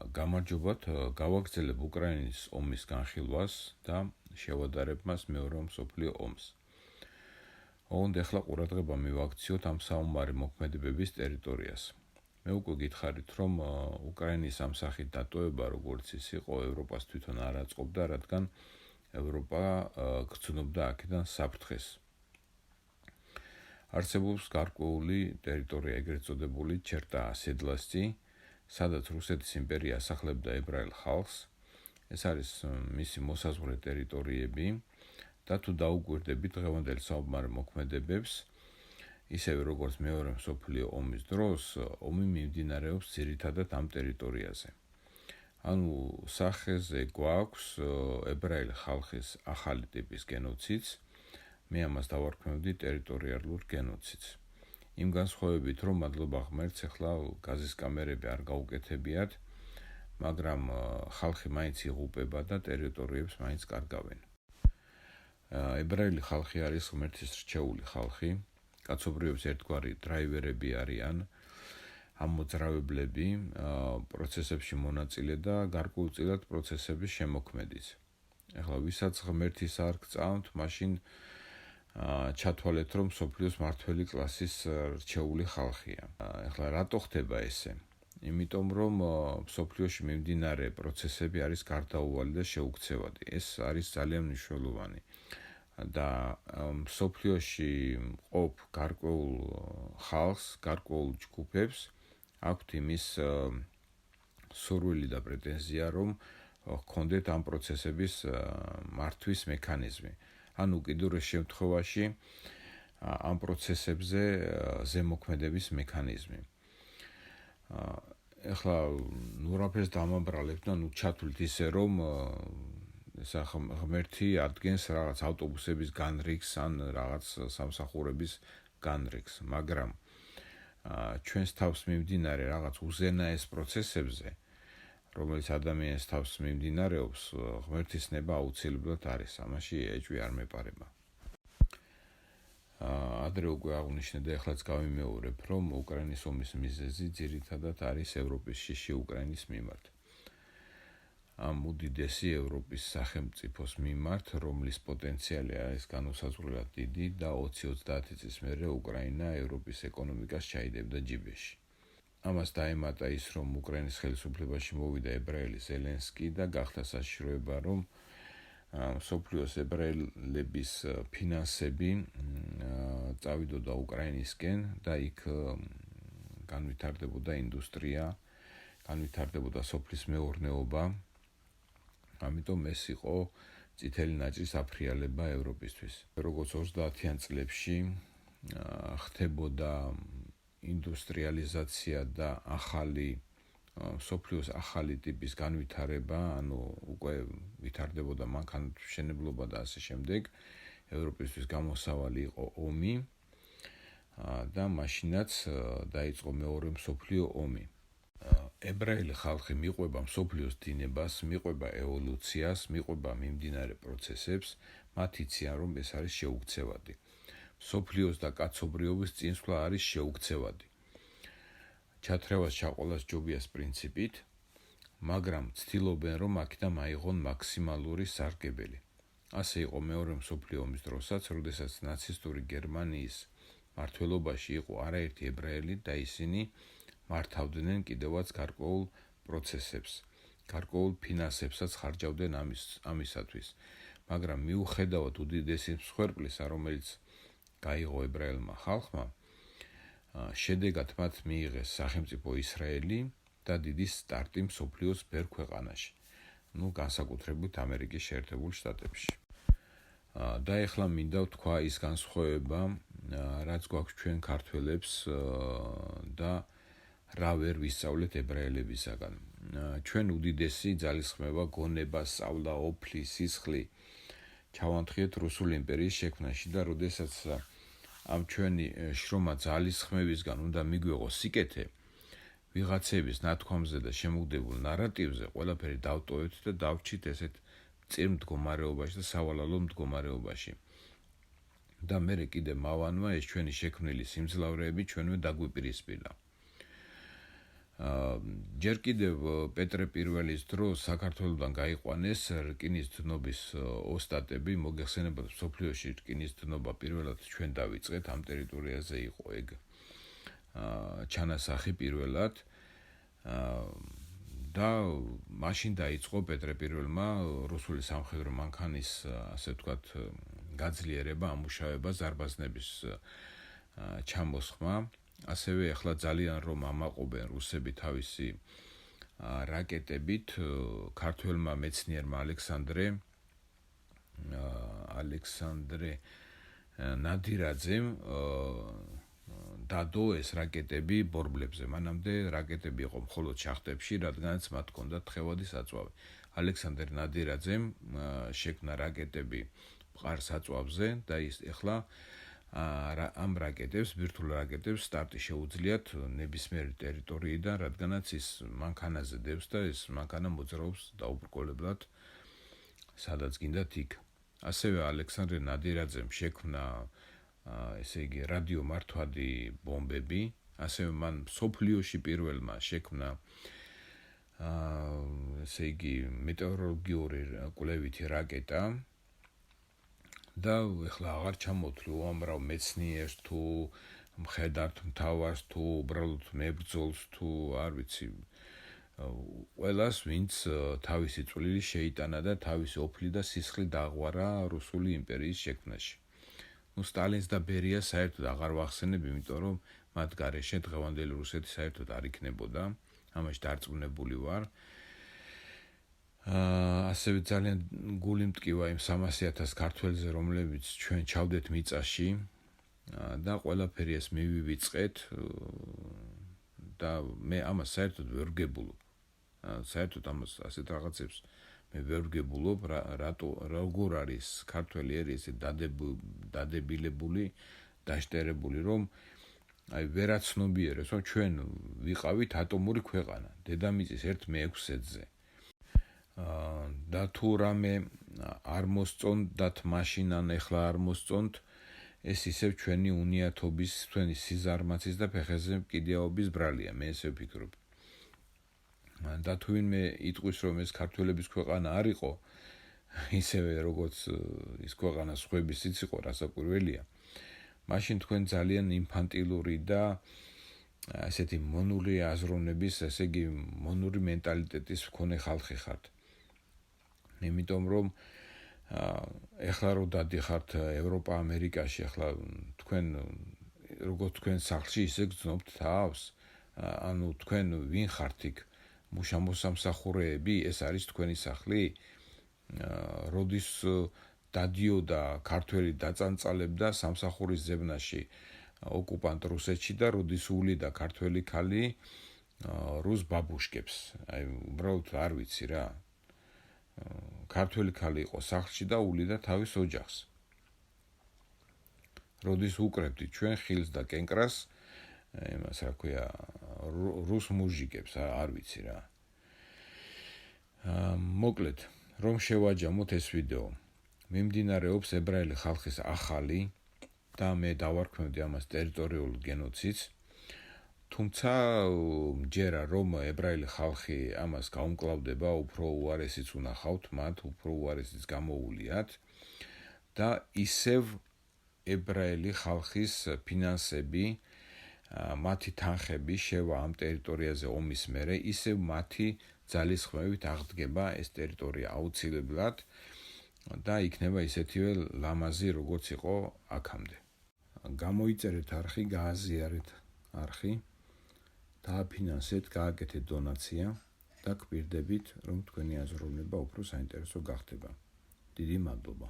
გამარჯობათ, გავაგრძელებ უკრაინის ომის განხილვას და შევადარებ მას მეორე მსოფლიო ომს. ოღონდ ახლა ყურადღება მივაქციოთ ამ საომარი მოქმედებების ტერიტორიას. მე უკვე გითხარით, რომ უკრაინის ამ სახით დატოვება, როგორც ის იყო, ევროპას თვითონ არ აწყობდა, რადგან ევროპა გრძნობდა აქედან საფრთხეს. არსებობს გარკვეული ტერიტორია, ეგრეთ წოდებული ჩერტა სედლასცი, სადაც რუსეთის იმპერია ასახლებდა ებრაელ ხალხს. ეს არის მისი მოსაზღვრე ტერიტორიები და თუ დაუკვირდებით დღევანდელ საომარ მოქმედებებს, ისევე როგორც მეორე მსოფლიო ომის დროს, ომი მიმდინარეობს ძირითადად ამ ტერიტორიაზე. ანუ სახეზე გვაქვს ებრაელი ხალხის ახალი ტიპის გენოციდს, მე ამას დავარქმევდი ტერიტორიალურ გენოციდს. იმ განსხვავებით, რომ მადლობა ღმერთს, ახლა გაზის კამერები არ გაუკეთებიათ, მაგრამ ხალხი მაინც იღუპება და ტერიტორიებს მაინც კარგავენ. ებრაელი ხალხი არის ღმერთის რჩეული ხალხი, კაცობრიობის ერთგვარი დრაივერები არიან, ამოძრავებლები, პროცესებში მონაწილე და გარკვეულწილად პროცესების შემოქმედიც. ახლა ვისაც ღმერთის არ გწამთ, მაშინ ჩათვალეთ, რომ მსოფლიოს მართველი კლასის რჩეული ხალხია. ახლა რატო ხდება ესე? იმიტომ რომ მსოფლიოში მიმდინარე პროცესები არის გარდაუვალი და შეუქცევადი. ეს არის ძალიან მნიშვნელოვანი. და მსოფლიოში მყოფ გარკვეულ ხალხს, გარკვეულ ჯგუფებს აქვთ იმის სურვილი და პრეტენზია, რომ ჰქონდეთ ამ პროცესების მართვის მექანიზმი. ანუ კიდურეს შემთხვევაში ამ პროცესებზე ზემოქმედების მექანიზმი. ახლა ნურაფერს დამაბრალებთ და ჩათვლით ისე, რომ ღმერთი ადგენს რაღაც ავტობუსების განრიგს ან რაღაც სამსახურების განრიგს, მაგრამ ჩვენს თავს მიმდინარე რაღაც უზენაეს პროცესებზე, რომელიც ადამიანის თავს მიმდინარეობს, ღმერთის ნება აუცილებლად არის, ამაში ეჭვი არ მეპარება. ადრე უკვე აღნიშნე და ეხლაც გავიმეორებ, რომ უკრაინის ომის მიზეზი ძირითადად არის ევროპის შიში უკრაინის მიმართ. ამ უდიდესი ევროპის სახელმწიფოს მიმართ, რომლის პოტენციალი არის განუსაზღვრელად დიდი და 20-30 წლის მერე უკრაინა ევროპის ეკონომიკას ჩაიდებდა ჯიბეში. ამას დაემატა ის, რომ უკრაინის ხელისუფლებაში მოვიდა ებრაელი ზელენსკი და გახდა საშიშროება, რომ მსოფლიოს ებრაელების ფინანსები წავიდოდა უკრაინისკენ და იქ განვითარდებოდა ინდუსტრია, განვითარდებოდა სოფლის მეურნეობა. ამიტომ ეს იყო წითელი ნაჭრის აფრიალება ევროპისთვის. როგორც 30-იან წლებში ხდებოდა ინდუსტრიალიზაცია და სოფლიოს ახალი ტიპის განვითარება, ანუ უკვე ვითარდებოდა მანქანათმშენებლობა და ასე შემდეგ, ევროპისთვის გამოსავალი იყო ომი და მაშინაც დაიწყო მეორე მსოფლიო ომი. ებრაელი ხალხი მიყვება მსოფლიოს დინებას, მიყვება ევოლუციას, მიყვება მიმდინარე პროცესებს, მათ იციან, რომ ეს არის შეუქცევადი. მსოფლიოს და კაცობრიობის წინსვლა არის შეუქცევადი. ჩათრევას ჩაყოლას ჯობიას პრინციპით, მაგრამ ცდილობენ, რომ აქედან აიღონ მაქსიმალური სარგებელი. ასე იყო მეორე მსოფლიო ომის დროსაც, როდესაც ნაცისტური გერმანიის მმართველობაში იყო არაერთი ებრაელი და ისინი მართავდნენ კიდევაც გარკვეულ პროცესებს, გარკვეულ ფინანსებსაც ხარჯავდნენ ამისათვის. მაგრამ მიუხედავად უდიდესი მსხვერპლისა, რომელიც გაიღო ებრაელმა ხალხმა, შედეგად მათ მიიღეს სახელმწიფო ისრაელი და დიდი სტარტი მსოფლიოს ბევრ ქვეყანაში, განსაკუთრებით ამერიკის შეერთებულ შტატებში. და ეხლა მინდა ვთქვა ის განსხვავება, რაც გვაქვს ჩვენ ქართველებს და რა ვერ ვისწავლეთ ებრაელებისაგან. ჩვენ უდიდესი ძალისხმევა, გონება, სწავლა, ოფლი, სისხლი ჩავანთხრეთ რუსული იმპერიის შექმნაში და როდესაც ამ ჩვენი შრომა ძალისხმევისგან უნდა მიგვეღოს სიკეთე, ვიღაცების ნათქვამზე და შემოგდებულ ნარატივზე ყველაფერი დავტოვეთ და დავჩით ესეთ წინ მდგომარეობაში და სავალალო მდგომარეობაში. და მერე კიდე მავანმა ეს ჩვენი შექმნილი სიმძლავრეები ჩვენვე დაგვიპირისპირა. ჯერ კიდევ პეტრე პირველის დროს საქართველოსთან გაიყვანეს რკინის დნობის ოსტატები, მოგეხსენებათ სოფლიოში რკინის დნობა პირველად ჩვენ დავიწყეთ, ამ ტერიტორიაზე იყო ეგ ჩანასახი პირველად და მაშინ დაიწყო პეტრე პირველმა რუსული სამხედრო მანქანის ასე ვთქვათ გაძლიერება, ამუშავება, ზარბაზნების ჩამოსხმა. ასევე ახლა ძალიან რომ ამაყობენ რუსები თავისი რაკეტებით ქართველმა მეცნიერმა ალექსანდრე ნადირაძემ დადო ეს რაკეტები ბორბლებზე. მანამდე რაკეტები იყო მხოლოდ შახტებში, რადგანაც მათ ჰქონდათ თხევადი საწვავი. ალექსანდრე ნადირაძემ შექმნა რაკეტები მყარ საწვავზე და ის ახლა ამ რაკეტებს, ბირთვულ რაკეტებს სტარტი შეუძლიათ ნებისმიერი ტერიტორიიდან, რადგანაც ის მანქანაზე დევს და ეს მანქანა მოძრაობს დაუბრკოლებლად სადაც გინდათ იქ. ასევე ალექსანდრე ნადირაძემ შექმნა ესე იგი რადიომართვადი ბომბები, ასევე მან სოფლიოში პირველმა შექმნა ესე იგი მეტეოროლოგიური კვლევითი რაკეტა და ეხლა აღარ ჩამოთვლი უამრავ მეცნიერს თუ მხედართ მთავარს თუ უბრალოდ მებრძოლს თუ არ ვიცი ყველას ვინც თავისი წვლილი შეიტანა და თავისი ოფლი და სისხლი დააღვარა რუსული იმპერიის შექმნაში. სტალინს და ბერიას საერთოდ აღარ ვახსენებ, იმიტომ რომ მათ გარეშე დღევანდელი რუსეთი საერთოდ არ იქნებოდა, ამაში დარწმუნებული ვარ. ასევე ძალიან გული მტკივა იმ 300,000 ქართველზე, რომლებიც ჩვენ ჩავდეთ მიწაში და ყველაფერი ეს მივივიწყეთ და მე ამას საერთოდ ვერ ვგებულობ. საერთოდ ამას ასეთ რაღაცებს მე ვერ ვგებულობ, როგორ არის ქართველი ერი ესე დადებილებული, დაშტერებული, რომ აი ვერაცნობიერებს, რომ ჩვენ ვიყავით ატომური ქვეყანა, დედამიწის 1/6-ზე. და თუ რამე არ მოსწონდათ მაშინ ან ეხლა არ მოსწონთ, ეს ისევ ჩვენი უნიათობის, ჩვენი სიზარმაცის და ფეხეზე მკიდიაობის ბრალია, მე ესე ვფიქრობ. და თუ ვინმე იტყვის, რომ ეს ქართველების ქვეყანა არ იყო, ისევე როგორც ის ქვეყანა სხვებისიც იყო, რასაკვირველია. მაშინ თქვენ ძალიან ინფანტილური და ასეთი მონური აზროვნების, ესე იგი მონური მენტალიტეტის მქონე ხალხი ხართ. იმიტომ რომ ეხლა რო დადიხართ ევროპა, ამერიკაში, ახლა თქვენ როგორც თქვენ სახლში ისე გძნობთ თავს, ანუ თქვენ ვინ ხართ იქ? მუშამოსამსახურეები, ეს არის თქვენი სახლი? როდის დადიოდა ქართველი დაწანწალებდა სამსახურის ზებნაში ოკუპანტ რუსეთში და როდის ულიდა ქართველი ქალი რუს ბაბუშკებს. აი უბრალოდ არ ვიცი რა. ქართველი ქალი იყო სახლში და ულიდა თავის ოჯახს. როდის უკრებდი ჩვენ ხილს და კენკრას, იმას რა ქვია, რუს მუჟიკებს, არ ვიცი რა. მოკლედ, რომ შევაჯამოთ ეს ვიდეო. მიმდინარეობს ებრაელი ხალხის ახალი და მე დავარქმევდი ამას ტერიტორიულ გენოციდს. თუმცა მჯერა რომ ებრაელი ხალხი ამას გაუმკლავდება, უფრო უარესიც უნახავთ მათ, უფრო უარესიც გამოუვლიათ და ისევ ებრაელი ხალხის ფინანსები, მათი თანხები შევა ამ ტერიტორიაზე ომის მერე, ისევ მათი ძალისხმევით აღდგება ეს ტერიტორია აუცილებლად და იქნება ისეთივე ლამაზი, როგორც იყო აქამდე. გამოიწერეთ არხი, გააზიარეთ არხი, დააფინანსეთ, გააკეთეთ დონაცია და გვპირდებით, რომ თქვენი აზროვნება უფრო საინტერესო გახდება. დიდი მადლობა.